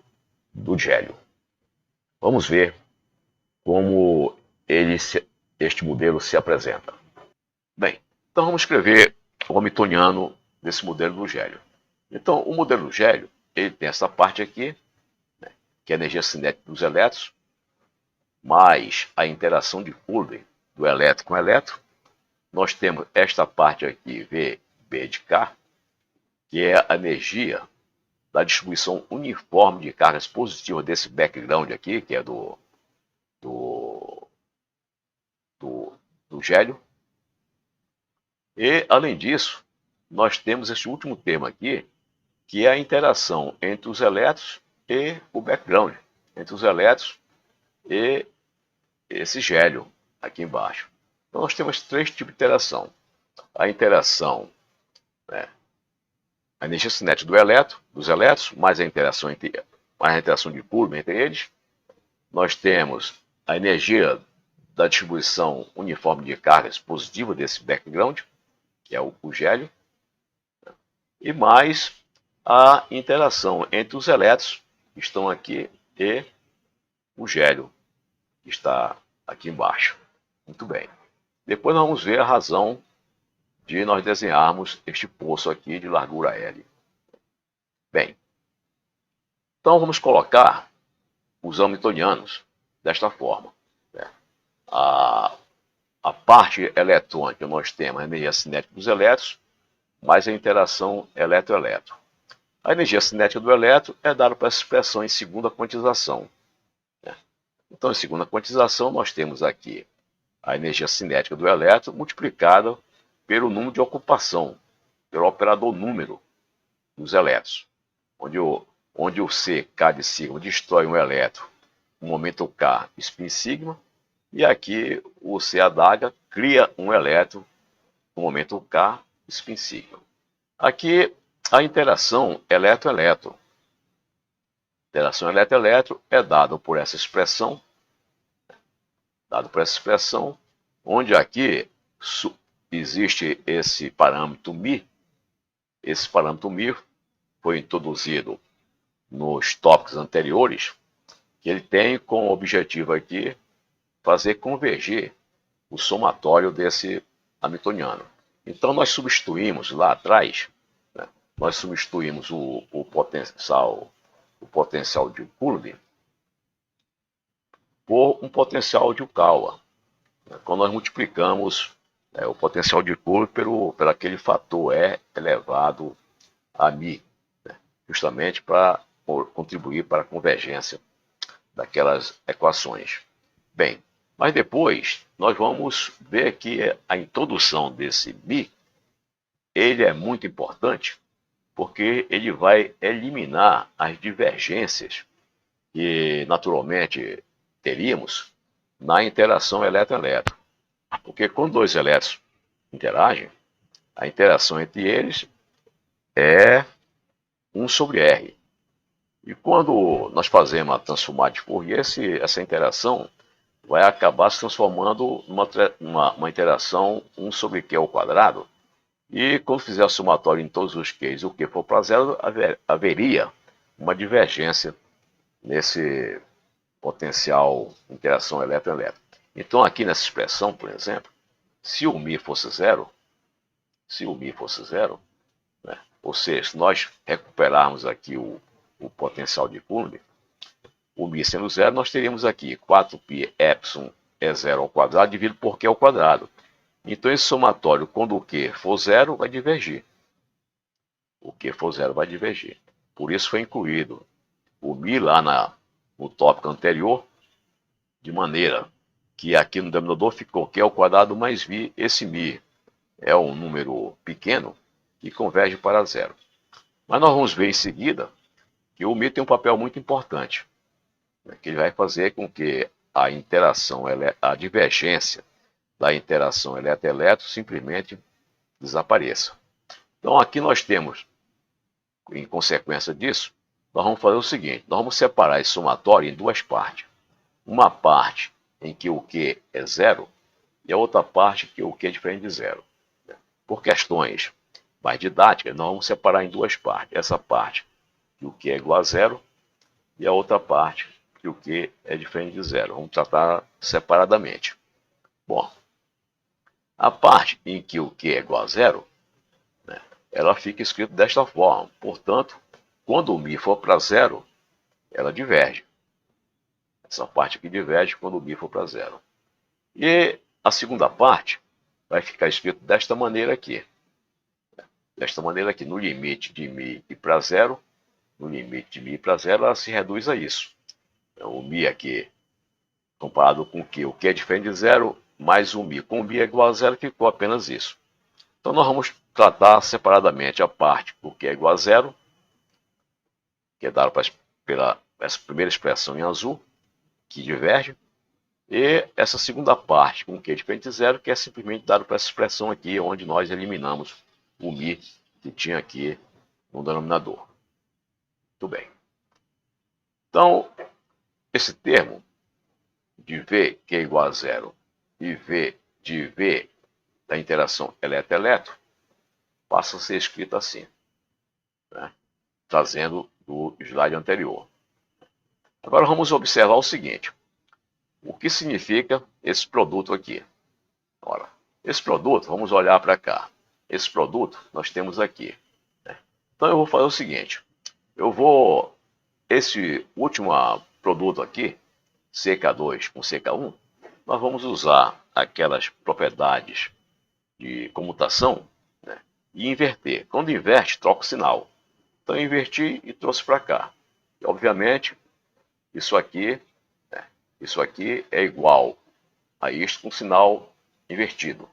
do gélio. Vamos ver como este modelo se apresenta. Bem, então vamos escrever o hamiltoniano desse modelo do gélio. Então, o modelo do gélio, ele tem essa parte aqui, né, que é a energia cinética dos elétrons, mais a interação de Coulomb do elétron com elétron. Nós temos esta parte aqui, V, B de K, que é a energia da distribuição uniforme de cargas positivas desse background aqui, que é do gélio. E, além disso, nós temos esse último termo aqui, que é a interação entre os elétrons e o background, entre os elétrons e esse gélio aqui embaixo. Então, nós temos três tipos de interação. A interação, né, a energia cinética dos elétrons, mais a interação de Coulomb entre eles. Nós temos a energia da distribuição uniforme de cargas positiva desse background, que é o gélio, e mais a interação entre os elétrons, que estão aqui, e o gélio, que está aqui embaixo. Muito bem. Depois nós vamos ver a razão de nós desenharmos este poço aqui de largura L. Bem, então vamos colocar os hamiltonianos desta forma. Né? A parte eletrônica, nós temos a energia cinética dos elétrons, mais a interação elétron-elétron. A energia cinética do elétron é dada por essa expressão em segunda quantização. Né? Então, em segunda quantização, nós temos aqui a energia cinética do elétron multiplicada pelo número de ocupação, pelo operador número dos elétrons, onde o C, K de sigma, destrói um elétron no momento K, spin sigma, e aqui o C adaga cria um elétron no momento K, spin sigma. Aqui a interação elétron-elétron. Interação elétron-elétron é dada por essa expressão, onde aqui existe esse parâmetro μ. Esse parâmetro μ foi introduzido nos tópicos anteriores, que ele tem como objetivo aqui fazer convergir o somatório desse hamiltoniano. Então nós substituímos lá atrás, né, nós substituímos o potencial de Coulomb por um potencial de Ukawa. Né, quando nós multiplicamos o potencial de Coulomb pelo aquele fator E elevado a μ, né, justamente para contribuir para a convergência daquelas equações. Bem, mas depois nós vamos ver que a introdução desse μ, ele é muito importante porque ele vai eliminar as divergências que naturalmente teríamos na interação elétron-elétron. Porque quando dois elétrons interagem, a interação entre eles é 1 sobre R. E quando nós fazemos a transformada de Fourier, essa interação vai acabar se transformando numa interação 1 sobre Q ao quadrado. E quando fizer a somatória em todos os Qs, o Q for para zero, haveria uma divergência nesse potencial interação elétron-elétron. Então aqui nessa expressão, por exemplo, se o μ fosse zero, né, ou seja, se nós recuperarmos aqui o potencial de Coulomb, o μ sendo zero, nós teríamos aqui 4π epsilon é zero ao quadrado dividido por Q ao quadrado. Então esse somatório, quando o Q for zero, vai divergir. O Q for zero vai divergir. Por isso foi incluído o μ lá no tópico anterior, de maneira que aqui no denominador ficou Q ao quadrado mais μ. Esse μ é um número pequeno que converge para zero. Mas nós vamos ver em seguida que o μ tem um papel muito importante, né, que ele vai fazer com que a divergência da interação elétron-elétron simplesmente desapareça. Então aqui nós temos, em consequência disso, nós vamos fazer o seguinte: nós vamos separar esse somatório em duas partes. Uma parte em que o Q é zero e a outra parte que o Q é diferente de zero. Por questões mais didáticas, nós vamos separar em duas partes. Essa parte que o Q é igual a zero e a outra parte que o Q é diferente de zero. Vamos tratar separadamente. Bom, a parte em que o Q é igual a zero, né, ela fica escrita desta forma. Portanto, quando o μ for para zero, ela diverge. Essa parte aqui diverge quando o μ for para zero. E a segunda parte vai ficar escrito desta maneira aqui. Desta maneira aqui, no limite de μ e para zero, no limite de μ para zero, ela se reduz a isso. Então, o μ aqui, comparado com o Q é diferente de zero, mais o μ. Com o μ é igual a zero, ficou apenas isso. Então nós vamos tratar separadamente a parte o Q é igual a zero, que é dado pela essa primeira expressão em azul, que diverge, e essa segunda parte com Q é diferente de zero, que é simplesmente dado para essa expressão aqui, onde nós eliminamos o μ que tinha aqui no denominador. Muito bem. Então, esse termo de V, que é igual a zero, e V de V da interação elétron-elétron, passa a ser escrito assim, né, trazendo do slide anterior. Agora vamos observar o seguinte: o que significa esse produto aqui? Ora, esse produto, vamos olhar para cá. Esse produto nós temos aqui, né? Então eu vou fazer o seguinte: esse último produto aqui, CK2 com CK1, nós vamos usar aquelas propriedades de comutação, né, e inverter. Quando inverte, troca o sinal. Então eu inverti e trouxe para cá. E, obviamente, isso aqui é igual a isto com sinal invertido.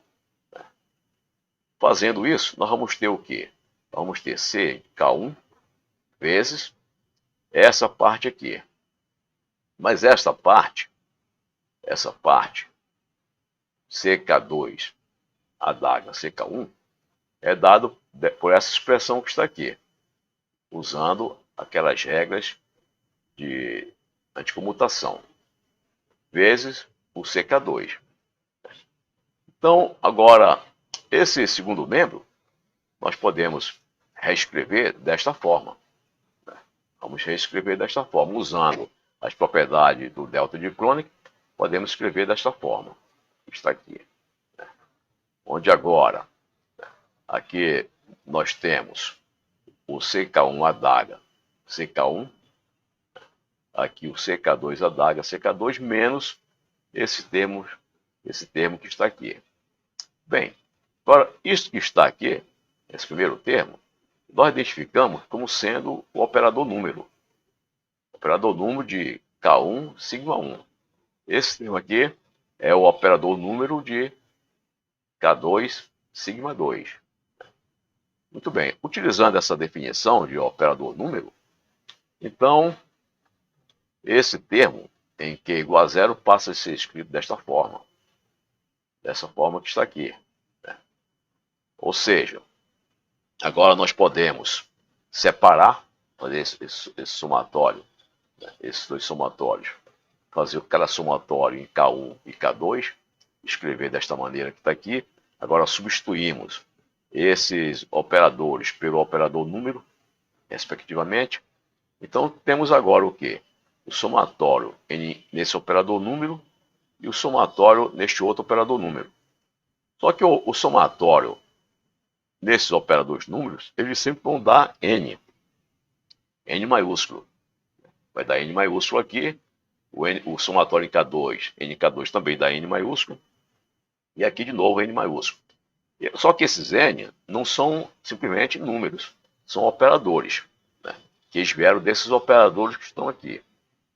Fazendo isso, nós vamos ter o quê? Nós vamos ter CK1 vezes essa parte aqui. Mas essa parte, CK2 adaga CK1, é dado por essa expressão que está aqui, usando aquelas regras de anticomutação, vezes o CK2. Então, agora, esse segundo membro, nós podemos reescrever desta forma. Vamos reescrever desta forma, usando as propriedades do delta de Kronig, podemos escrever desta forma. Está aqui. Onde agora aqui nós temos o CK1 adaga, CK1, aqui o CK2 adaga, CK2 menos esse termo que está aqui. Bem, agora isso que está aqui, esse primeiro termo, nós identificamos como sendo o operador número. Operador número de K1, sigma 1. Esse termo aqui é o operador número de K2, sigma 2. Muito bem, utilizando essa definição de operador número, então esse termo em Q igual a zero passa a ser escrito desta forma que está aqui. Ou seja, agora nós podemos separar, fazer esse somatório, esses dois somatórios, fazer cada somatório em K1 e K2, escrever desta maneira que está aqui. Agora substituímos esses operadores pelo operador número, respectivamente. Então temos agora o que? O somatório nesse operador número e o somatório neste outro operador número. Só que o somatório nesses operadores números, eles sempre vão dar N. N maiúsculo. Vai dar N maiúsculo aqui. O somatório em K2, NK2 também dá N maiúsculo. E aqui de novo N maiúsculo. Só que esses N não são simplesmente números. São operadores, né, que eles vieram desses operadores que estão aqui.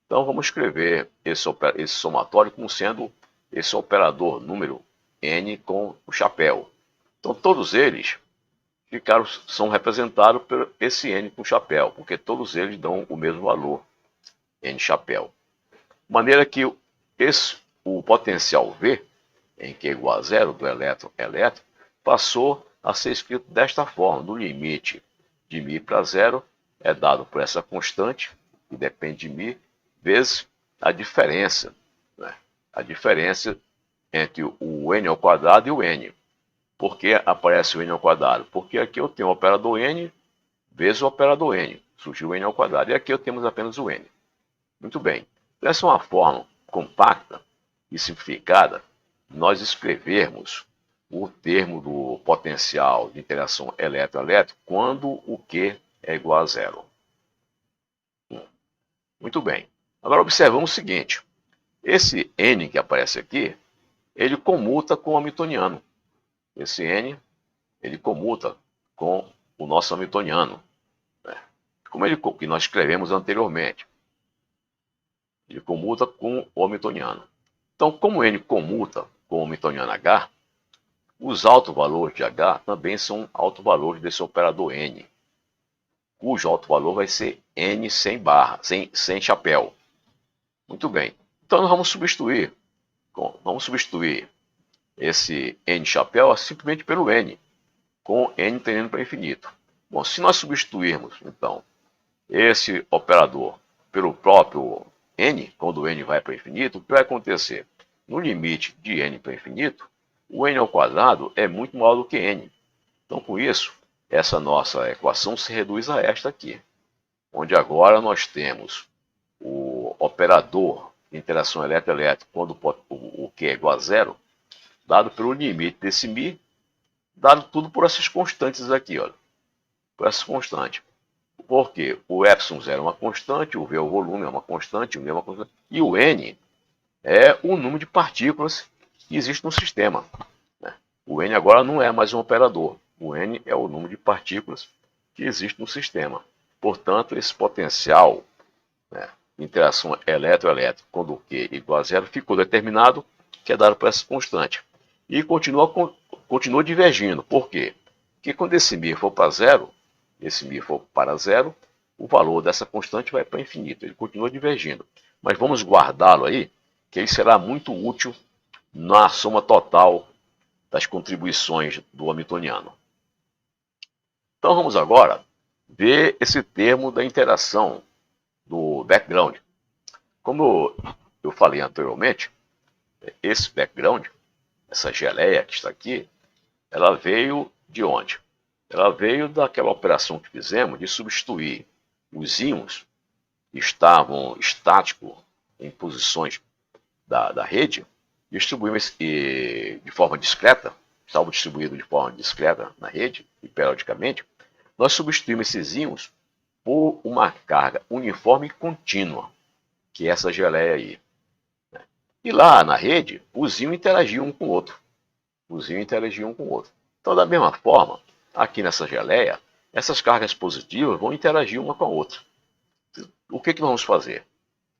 Então vamos escrever esse somatório como sendo esse operador número N com o chapéu. Então todos eles são representados por esse N com chapéu, porque todos eles dão o mesmo valor, N chapéu. De maneira que o potencial V, em Q igual a zero do elétron elétrico, passou a ser escrito desta forma. No limite de μ para zero é dado por essa constante, que depende de μ, vezes a diferença, né? A diferença entre o n ao quadrado e o n. Por que aparece o n ao quadrado? Porque aqui eu tenho o operador n vezes o operador n. Surgiu o n ao quadrado. E aqui eu temos apenas o n. Muito bem. Essa é uma forma compacta e simplificada de nós escrevermos o termo do potencial de interação elétron-elétrico quando o Q é igual a zero. Muito bem. Agora observamos o seguinte. Esse n que aparece aqui, ele comuta com o hamiltoniano. Esse n, ele comuta com o nosso hamiltoniano, né? Que nós escrevemos anteriormente. Ele comuta com o hamiltoniano. Então, como n comuta com o hamiltoniano H, os autovalores de H também são autovalores desse operador n, cujo autovalor vai ser n sem barra, sem chapéu. Muito bem. Então, nós vamos substituir esse n chapéu simplesmente pelo n, com n tendendo para infinito. Bom, se nós substituirmos, então, esse operador pelo próprio n, quando n vai para infinito, o que vai acontecer? No limite de n para infinito, o n ao quadrado é muito maior do que n. Então, com isso, essa nossa equação se reduz a esta aqui, onde agora nós temos o operador de interação elétron-elétrica quando o Q é igual a zero, dado pelo limite desse μ, dado tudo por essas constantes aqui, olha, por essas constantes. Porque o ε0 é uma constante, o V é o volume, é uma constante, o μ é uma constante, e o N é o número de partículas que existe no sistema, né? O N agora não é mais um operador, o N é o número de partículas que existe no sistema. Portanto, esse potencial, né, de interação elétron-elétrica quando o Q é igual a zero ficou determinado, que é dado por essa constante. E continua divergindo. Por quê? Porque quando esse μ for para zero, o valor dessa constante vai para infinito. Ele continua divergindo. Mas vamos guardá-lo aí, que ele será muito útil na soma total das contribuições do hamiltoniano. Então vamos agora ver esse termo da interação do background. Como eu falei anteriormente, esse background, essa geleia que está aqui, ela veio de onde? Ela veio daquela operação que fizemos de substituir os íons que estavam estáticos em posições da rede, distribuímos de forma discreta estavam distribuídos de forma discreta na rede e periodicamente, nós substituímos esses íons por uma carga uniforme e contínua, que é essa geleia aí. E lá na rede, os íons interagiam um com o outro. Os íons interagiam um com o outro. Então, da mesma forma, aqui nessa geleia, essas cargas positivas vão interagir uma com a outra. O que nós vamos fazer?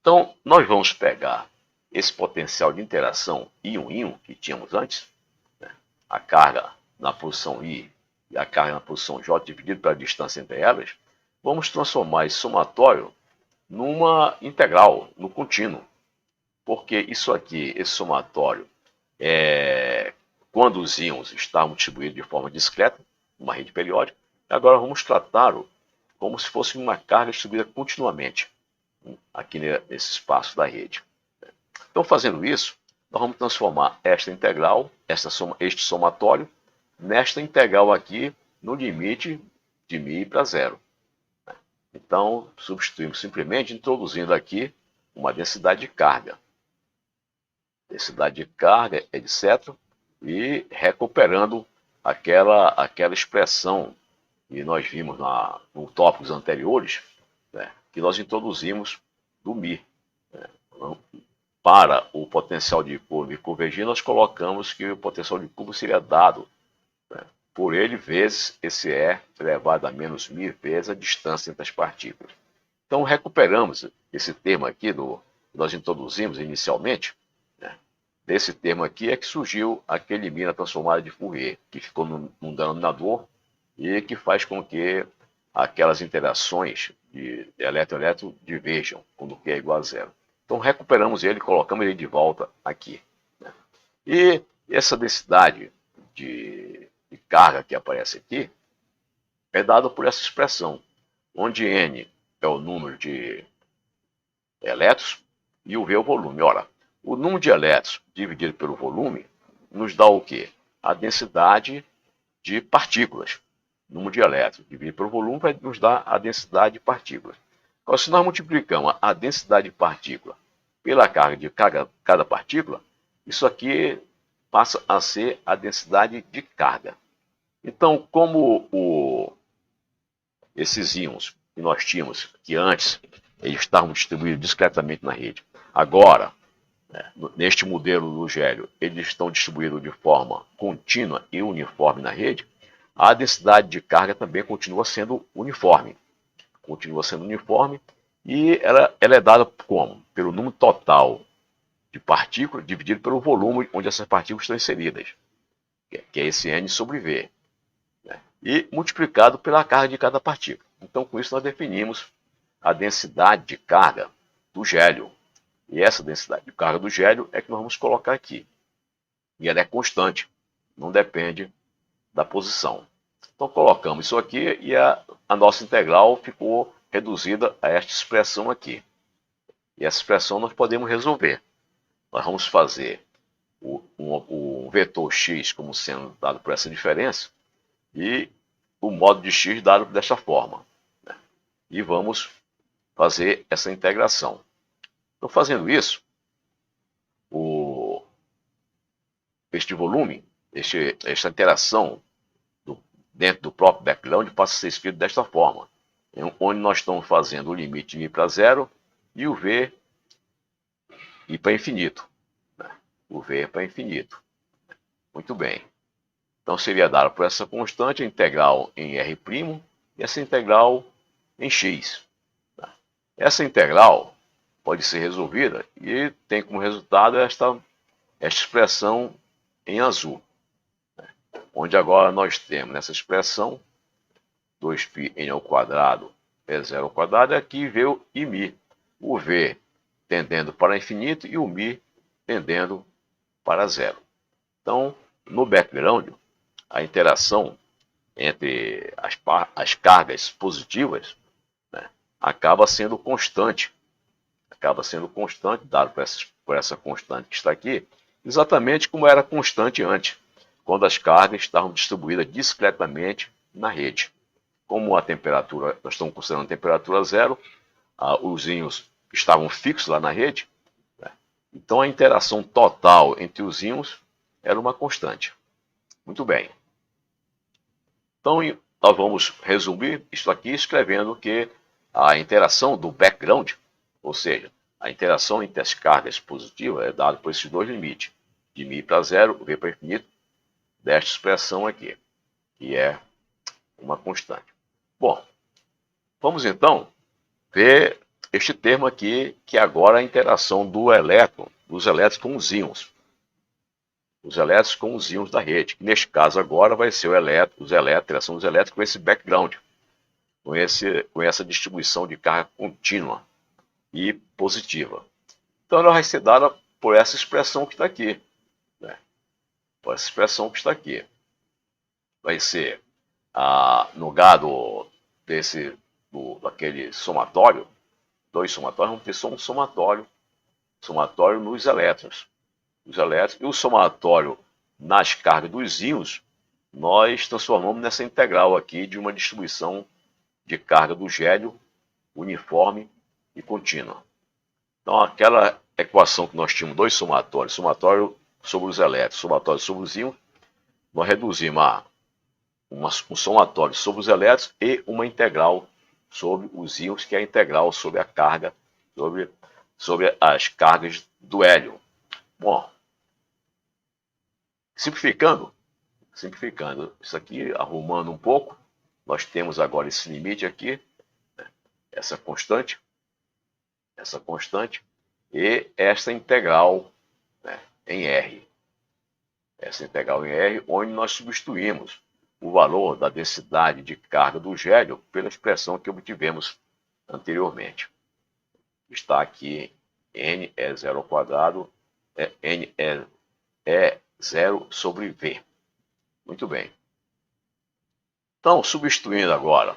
Então, nós vamos pegar esse potencial de interação íon-íon que tínhamos antes, né? A carga na posição I e a carga na posição J dividido pela distância entre elas, vamos transformar esse somatório numa integral, no contínuo. Porque isso aqui, esse somatório, quando os íons estavam distribuídos de forma discreta, uma rede periódica, agora vamos tratá-lo como se fosse uma carga distribuída continuamente aqui nesse espaço da rede. Então, fazendo isso, nós vamos transformar esta integral, este somatório, nesta integral aqui no limite de μ para zero. Então, substituímos simplesmente introduzindo aqui uma densidade de carga. Densidade de carga, etc. E recuperando aquela expressão que nós vimos nos tópicos anteriores, né, que nós introduzimos do μ. Né. Para o potencial de curva e convergir, nós colocamos que o potencial de curva seria dado, né, por ele vezes esse E elevado a menos μ vezes a distância entre as partículas. Então, recuperamos esse termo aqui que nós introduzimos inicialmente. Né, desse termo aqui é que surgiu aquele μ na transformada de Fourier, que ficou num denominador e que faz com que aquelas interações de elétron-elétron diverjam quando Q é igual a zero. Então, recuperamos ele e colocamos ele de volta aqui. Né? E essa densidade de carga que aparece aqui é dada por essa expressão, onde N é o número de elétrons e o V é o volume. Ora, o número de elétrons dividido pelo volume nos dá o quê? A densidade de partículas. O número de elétrons dividido pelo volume vai nos dar a densidade de partículas. Agora, se nós multiplicamos a densidade de partícula pela carga de cada partícula, isso aqui passa a ser a densidade de carga. Então, como esses íons que nós tínhamos, que antes eles estavam distribuídos discretamente na rede, agora, né, neste modelo do Gélio, eles estão distribuídos de forma contínua e uniforme na rede, a densidade de carga também continua sendo uniforme. Continua sendo uniforme e ela é dada como? Pelo número total de partículas dividido pelo volume onde essas partículas estão inseridas, que é esse N sobre V, né? E multiplicado pela carga de cada partícula. Então, com isso, nós definimos a densidade de carga do gélio. E essa densidade de carga do gélio é que nós vamos colocar aqui. E ela é constante, não depende da posição. Então, colocamos isso aqui e a nossa integral ficou reduzida a esta expressão aqui. E essa expressão nós podemos resolver. Nós vamos fazer o vetor x como sendo dado por essa diferença e o modo de x dado desta forma. Né? E vamos fazer essa integração. Então, fazendo isso, este volume, esta interação dentro do próprio background passa a ser escrito desta forma, onde nós estamos fazendo o limite de μ para zero e o V ir para infinito. Né? O V é para infinito. Muito bem. Então, seria dado por essa constante, a integral em R' e essa integral em x. Tá? Essa integral pode ser resolvida e tem como resultado esta expressão em azul, né? Onde agora nós temos nessa expressão 2πn ao quadrado é zero ao quadrado, e aqui V e μ. O V tendendo para infinito e o μ tendendo para zero. Então, no background, a interação entre as cargas positivas, né, acaba sendo constante, dado por essa constante que está aqui, exatamente como era constante antes, quando as cargas estavam distribuídas discretamente na rede. Como a temperatura, nós estamos considerando a temperatura zero, os íons estavam fixos lá na rede, né, então a interação total entre os íons era uma constante. Muito bem. Então, nós vamos resumir isso aqui escrevendo que a interação do background, ou seja, a interação entre as cargas positivas é dada por esses dois limites, de μ para zero, v para infinito, desta expressão aqui, que é uma constante. Bom, vamos então ver este termo aqui, que agora é a interação do elétron, dos elétrons com os íons. Os elétrons com os íons da rede, que neste caso agora vai ser a interação dos elétrons com esse background, com essa distribuição de carga contínua e positiva. Então ela vai ser dada por essa expressão que está aqui, né? Por essa expressão que está aqui. Vai ser no lugar daquele somatório, dois somatórios, vamos ter só um somatório nos elétrons. E o somatório nas cargas dos íons, nós transformamos nessa integral aqui de uma distribuição de carga do gélio uniforme e contínua. Então, aquela equação que nós tínhamos dois somatórios, somatório sobre os elétrons, somatório sobre os íons, nós reduzimos a um somatório sobre os elétrons e uma integral sobre os íons, que é a integral sobre a carga, sobre as cargas do hélio. Bom, simplificando, isso aqui, arrumando um pouco, nós temos agora esse limite aqui, né, essa constante, e essa integral, né, em R. Essa integral em R, onde nós substituímos o valor da densidade de carga do gélio pela expressão que obtivemos anteriormente. Está aqui N é zero ao quadrado, N é zero sobre V. Muito bem. Então, substituindo agora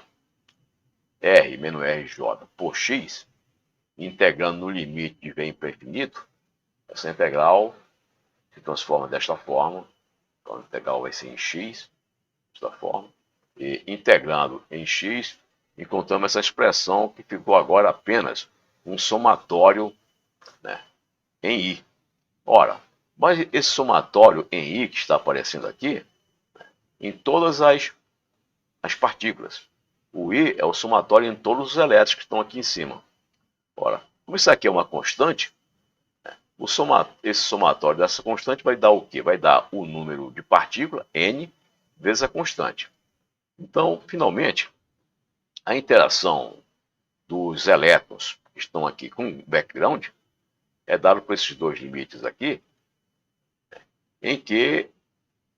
R menos RJ por X, integrando no limite de V para infinito, essa integral se transforma desta forma. Então, a integral vai ser em X, desta forma. E integrando em X, encontramos essa expressão que ficou agora apenas um somatório, né, em I. Ora, mas esse somatório em I que está aparecendo aqui, em todas as partículas. O I é o somatório em todos os elétrons que estão aqui em cima. Ora, como isso aqui é uma constante, esse somatório dessa constante vai dar o quê? Vai dar o número de partículas, N, vezes a constante. Então, finalmente, a interação dos elétrons que estão aqui com o background é dada por esses dois limites aqui, em que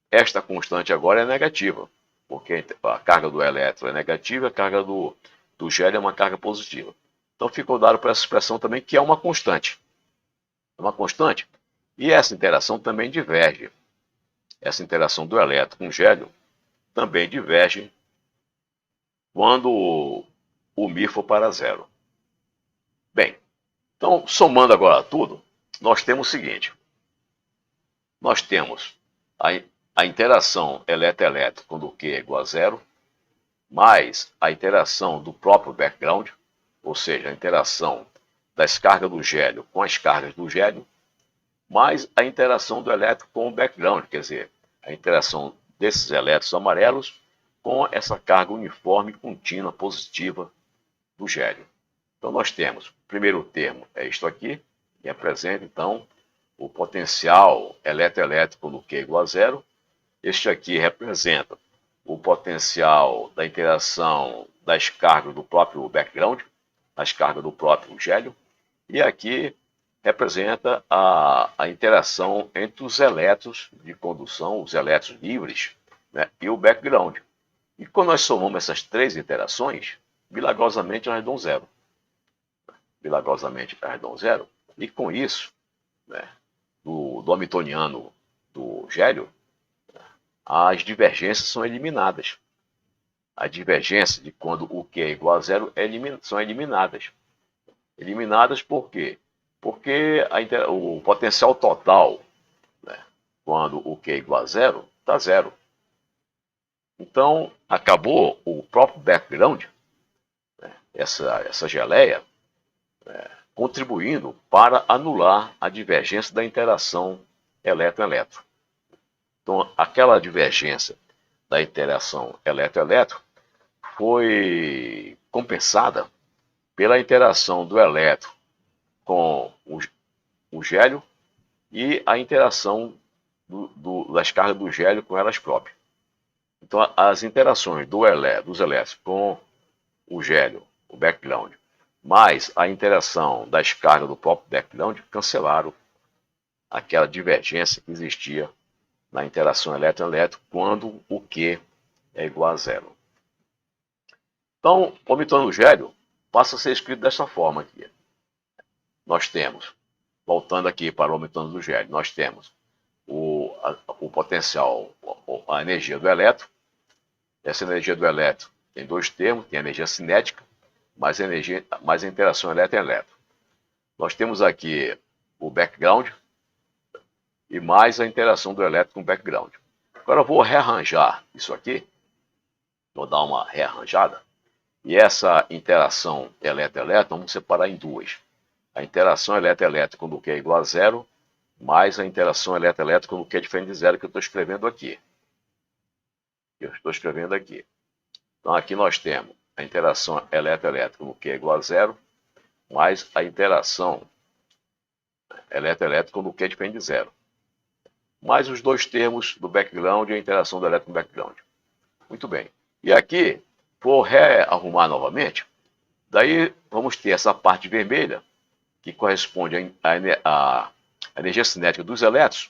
esta constante agora é negativa, porque a carga do elétron é negativa, a carga do gélio é uma carga positiva. Então ficou dado por essa expressão também, que é uma constante. É uma constante. E essa interação também diverge. Essa interação do elétron com o gélio também diverge quando o μ for para zero. Bem, então, somando agora tudo, nós temos o seguinte. Nós temos a interação elétron-elétron quando o Q é igual a zero, mais a interação do próprio background, ou seja, a interação das cargas do gélio com as cargas do gélio, mais a interação do elétron com o background, quer dizer, a interação desses elétrons amarelos com essa carga uniforme contínua positiva do gélio. Então nós temos, o primeiro termo é isto aqui, que representa então o potencial elétron-elétrico no Q igual a zero. Este aqui representa o potencial da interação das cargas do próprio background, as cargas do próprio gélio, e aqui representa a interação entre os elétrons de condução, os elétrons livres, né, e o background. E quando nós somamos essas três interações, milagrosamente elas dão zero. Milagrosamente elas dão zero, e com isso, né, do hamiltoniano do gélio, as divergências são eliminadas. A divergência de quando o Q é igual a zero são eliminadas. Eliminadas por quê? Porque o potencial total, né, quando o Q é igual a zero, está zero. Então, acabou o próprio background, né, essa geleia, contribuindo para anular a divergência da interação elétron-elétron. Então, aquela divergência da interação elétron-elétron foi compensada pela interação do elétron com o gélio e a interação das cargas do gélio com elas próprias. Então, as interações dos elétrons com o gélio, o background, mais a interação das cargas do próprio background, cancelaram aquela divergência que existia na interação elétron-elétron quando o Q é igual a zero. Então, o Hamiltoniano do gélio passa a ser escrito dessa forma aqui. Nós temos, voltando aqui para o Hamiltoniano do gélio, nós temos o potencial, a energia do elétron. Essa energia do elétron tem dois termos, tem a energia cinética, mais a interação elétron-elétron. Nós temos aqui o background e mais a interação do elétron com o background. Agora eu vou rearranjar isso aqui, vou dar uma rearranjada, e essa interação elétron-elétron vamos separar em duas. A interação elétron-elétron quando o Q é igual a zero, mais a interação elétron-elétron quando o Q é diferente de zero, que eu estou escrevendo aqui. Então aqui nós temos a interação elétron-elétron quando o Q é igual a zero, mais a interação elétron-elétron quando o Q é diferente de zero. Mais os dois termos do background e a interação do elétron com o background. Muito bem. E aqui, vou rearrumar novamente. Daí vamos ter essa parte vermelha, que corresponde à energia cinética dos elétrons,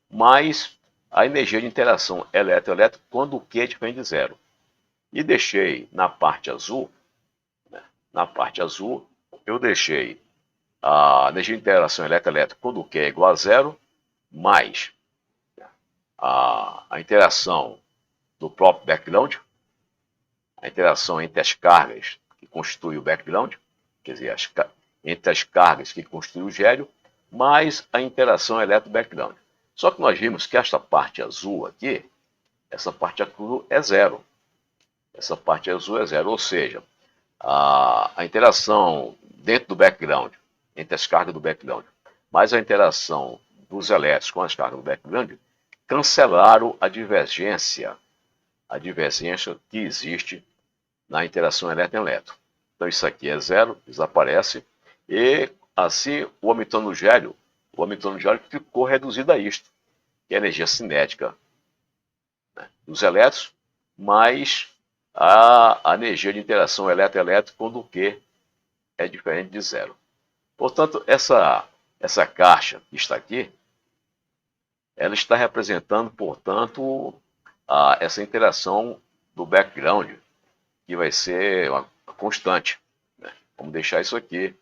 mais a energia de interação elétron-elétron quando o Q é diferente de zero. E deixei na parte azul, eu deixei a energia de interação elétron-elétron quando o Q é igual a zero, mais a interação do próprio background, a interação entre as cargas que constituem o background, quer dizer, entre as cargas que constituem o gélio, mais a interação elétron-background. Só que nós vimos que esta parte azul aqui, essa parte azul é zero. Essa parte azul é zero, ou seja, a interação dentro do background, entre as cargas do background, mais a interação dos elétrons com as cargas do background, cancelaram a divergência que existe na interação elétron-elétron. Então isso aqui é zero, desaparece, e assim o Hamiltoniano do gélio ficou reduzido a isto, que é a energia cinética, né, dos elétrons, mais a energia de interação elétron-elétron quando o Q é diferente de zero. Portanto, essa caixa que está aqui, ela está representando, portanto, essa interação do background, que vai ser uma constante, né? Vamos deixar isso aqui.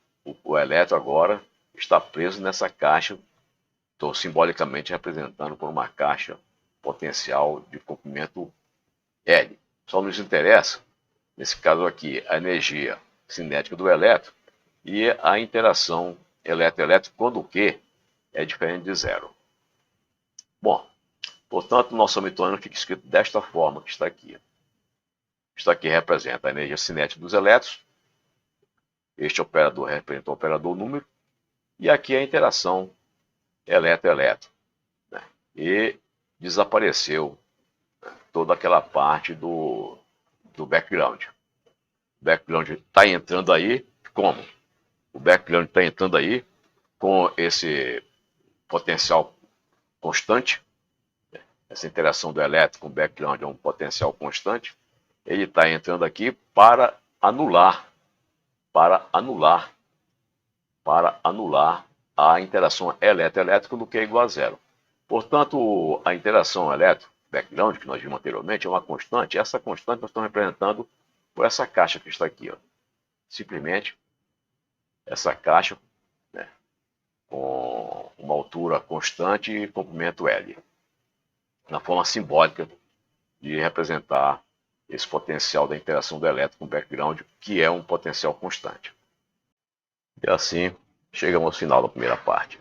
O elétron agora está preso nessa caixa, estou simbolicamente representando por uma caixa potencial de comprimento L. Só nos interessa, nesse caso aqui, a energia cinética do elétron e a interação elétron-elétron quando o Q é diferente de zero. Bom, portanto, o nosso Hamiltoniano fica escrito desta forma que está aqui. Isto aqui representa a energia cinética dos elétrons. Este operador representa o operador número. E aqui a interação elétron-elétron. Né? E desapareceu toda aquela parte do background. O background está entrando aí como? O background está entrando aí com esse potencial constante. Essa interação do elétron com o background é um potencial constante. Ele está entrando aqui para anular a interação elétron-elétrica quando Q é igual a zero. Portanto, a interação elétron-background, que nós vimos anteriormente, é uma constante. Essa constante nós estamos representando por essa caixa que está aqui. Ó. Simplesmente, essa caixa, né, com uma altura constante e comprimento L. Na forma simbólica de representar esse potencial da interação do elétron com o background, que é um potencial constante. E assim, chegamos ao final da primeira parte.